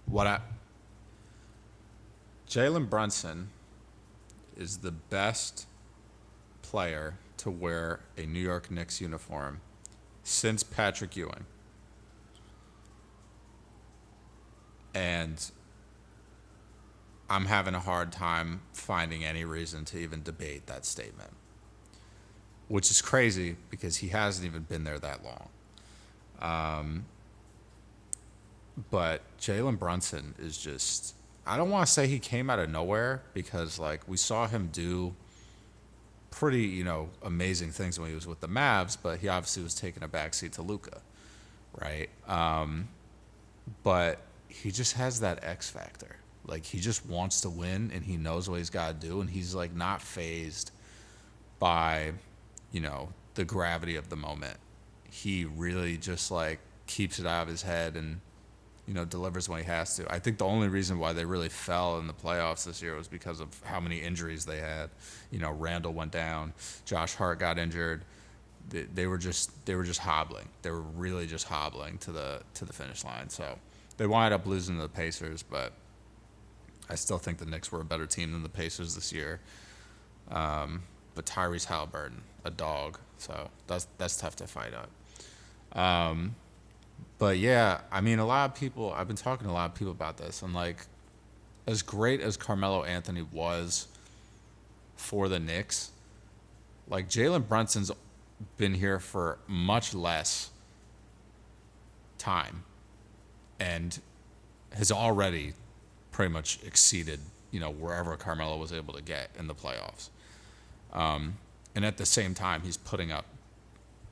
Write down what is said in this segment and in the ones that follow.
What I Jalen Brunson is the best player to wear a New York Knicks uniform since Patrick Ewing. And I'm having a hard time finding any reason to even debate that statement, which is crazy because he hasn't even been there that long. But Jalen Brunson is just, I don't want to say he came out of nowhere because, like, we saw him do pretty, amazing things when he was with the Mavs, but he obviously was taking a backseat to Luka, right? But he just has that X factor. Like, he just wants to win and he knows what he's got to do, and he's, like, not phased by, the gravity of the moment. He really just, like, keeps it out of his head and, delivers when he has to. I think the only reason why they really fell in the playoffs this year was because of how many injuries they had. Randall went down, Josh Hart got injured. They were just hobbling. They were really just hobbling to the finish line. So they wound up losing to the Pacers, but I still think the Knicks were a better team than the Pacers this year. But Tyrese Halliburton, a dog, so that's tough to fight up. But yeah, I mean, a lot of people, I've been talking to a lot of people about this, and like, as great as Carmelo Anthony was for the Knicks, like Jalen Brunson's been here for much less time and has already pretty much exceeded, wherever Carmelo was able to get in the playoffs. And at the same time, he's putting up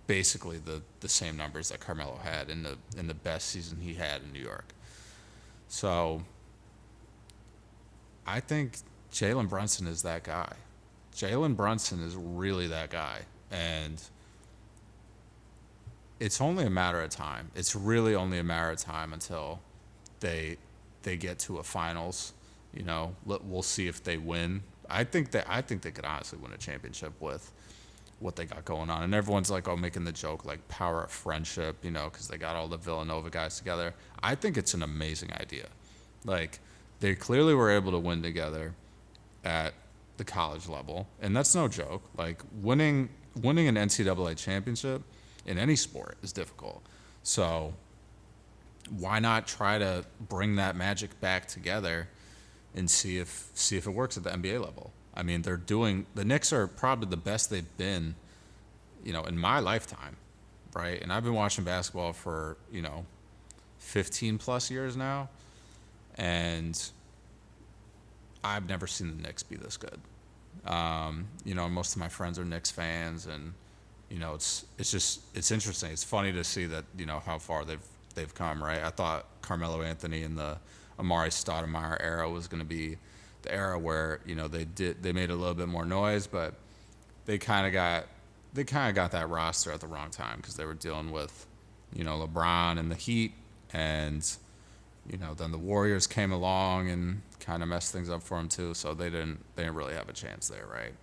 basically the same numbers that Carmelo had in the best season he had in New York. So I think Jalen Brunson is that guy. Jalen Brunson is really that guy. And it's only a matter of time. It's really only a matter of time until they get to a finals. We'll see if they win. I think they could honestly win a championship with what they got going on. And everyone's like, making the joke, like, power of friendship, because they got all the Villanova guys together. I think it's an amazing idea. Like, they clearly were able to win together at the college level, and that's no joke. Like, winning an NCAA championship in any sport is difficult. So why not try to bring that magic back together and see if it works at the NBA level? I mean, the Knicks are probably the best they've been, in my lifetime, right? And I've been watching basketball for, 15 plus years now, and I've never seen the Knicks be this good. Most of my friends are Knicks fans, and, it's interesting. It's funny to see that, how far they've come, right? I thought Carmelo Anthony in the Amari Stoudemire era was going to be the era where they made a little bit more noise, but they kind of got that roster at the wrong time because they were dealing with LeBron and the Heat, and then the Warriors came along and kind of messed things up for them too, so they didn't really have a chance there, right?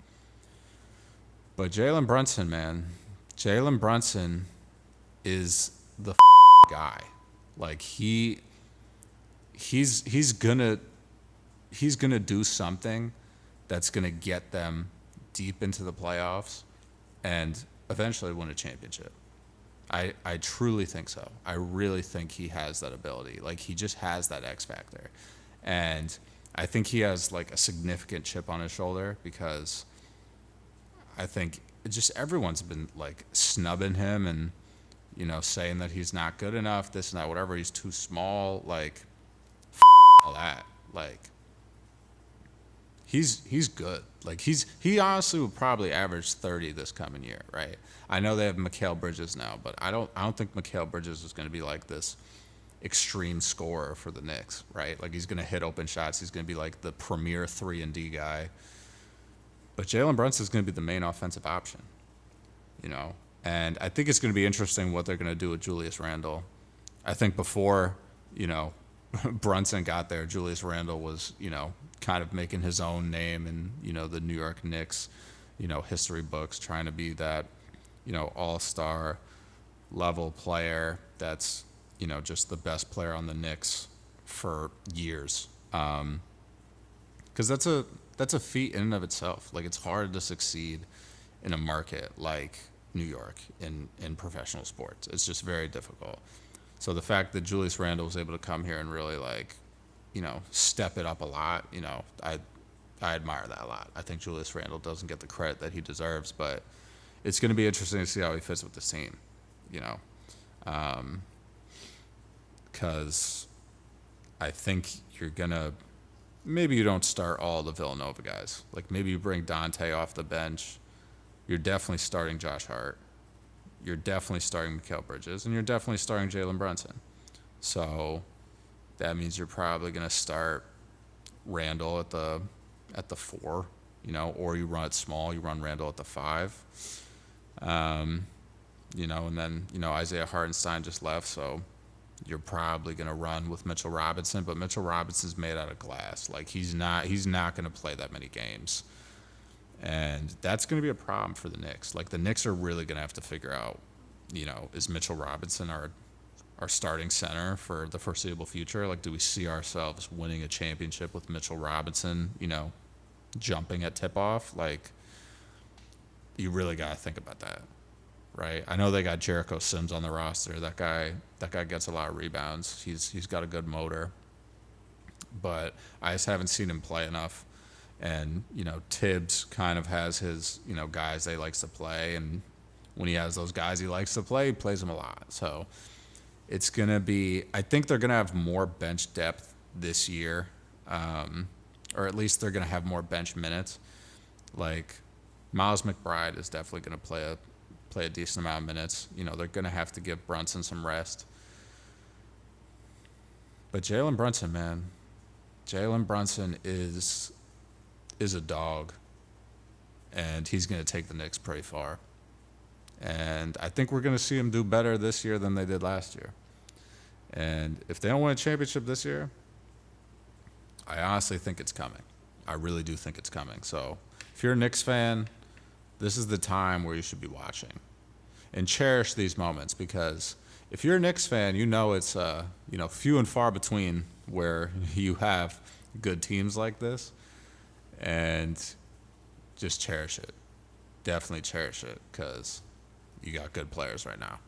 But Jalen Brunson, man, Jalen Brunson is the guy. Like, he's gonna do something that's gonna get them deep into the playoffs and eventually win a championship. I truly think so. I really think he has that ability. Like, he just has that X factor. And I think he has, like, a significant chip on his shoulder because I think just everyone's been, like, snubbing him and, saying that he's not good enough, this and that, whatever, he's too small, like, all that. Like, he's good. Like, he honestly would probably average 30 this coming year, right? I know they have Mikal Bridges now, but I don't think Mikal Bridges is going to be like this extreme scorer for the Knicks, right? Like, he's going to hit open shots. He's going to be like the premier 3-and-D guy. But Jalen Brunson is going to be the main offensive option, And I think it's going to be interesting what they're going to do with Julius Randle. I think before, Brunson got there, Julius Randle was, kind of making his own name in, the New York Knicks, history books, trying to be that, all-star level player that's, just the best player on the Knicks for years. Because that's a feat in and of itself. Like, it's hard to succeed in a market like New York in professional sports. It's just very difficult. So the fact that Julius Randle was able to come here and really, like, step it up a lot, I admire that a lot. I think Julius Randle doesn't get the credit that he deserves, but it's going to be interesting to see how he fits with this team, you know, because I think you're gonna maybe you don't start all the Villanova guys. Like, maybe you bring Dante off the bench. You're definitely starting Josh Hart. You're definitely starting Mikal Bridges, and you're definitely starting Jalen Brunson. So that means you're probably gonna start Randall at the 4, or you run it small. You run Randall at the 5. And then Isaiah Hartenstein just left, so you're probably gonna run with Mitchell Robinson. But Mitchell Robinson's made out of glass. Like, he's not gonna play that many games, and that's gonna be a problem for the Knicks. Like, the Knicks are really gonna have to figure out, is Mitchell Robinson our starting center for the foreseeable future? Like, do we see ourselves winning a championship with Mitchell Robinson, jumping at tip-off? Like, you really got to think about that, right? I know they got Jericho Sims on the roster. That guy gets a lot of rebounds. He's got a good motor, but I just haven't seen him play enough. And Tibbs kind of has his guys that he likes to play, and when he has those guys he likes to play, he plays them a lot. So it's gonna be. I think they're gonna have more bench depth this year, or at least they're gonna have more bench minutes. Like, Miles McBride is definitely going to play a decent amount of minutes. They're going to have to give Brunson some rest. But Jalen Brunson, man, Jalen Brunson is a dog, and he's going to take the Knicks pretty far. And I think we're going to see him do better this year than they did last year. And if they don't win a championship this year, I honestly think it's coming. I really do think it's coming. So if you're a Knicks fan, this is the time where you should be watching and cherish these moments, because if you're a Knicks fan, it's few and far between where you have good teams like this, and just cherish it. Definitely cherish it, because you got good players right now.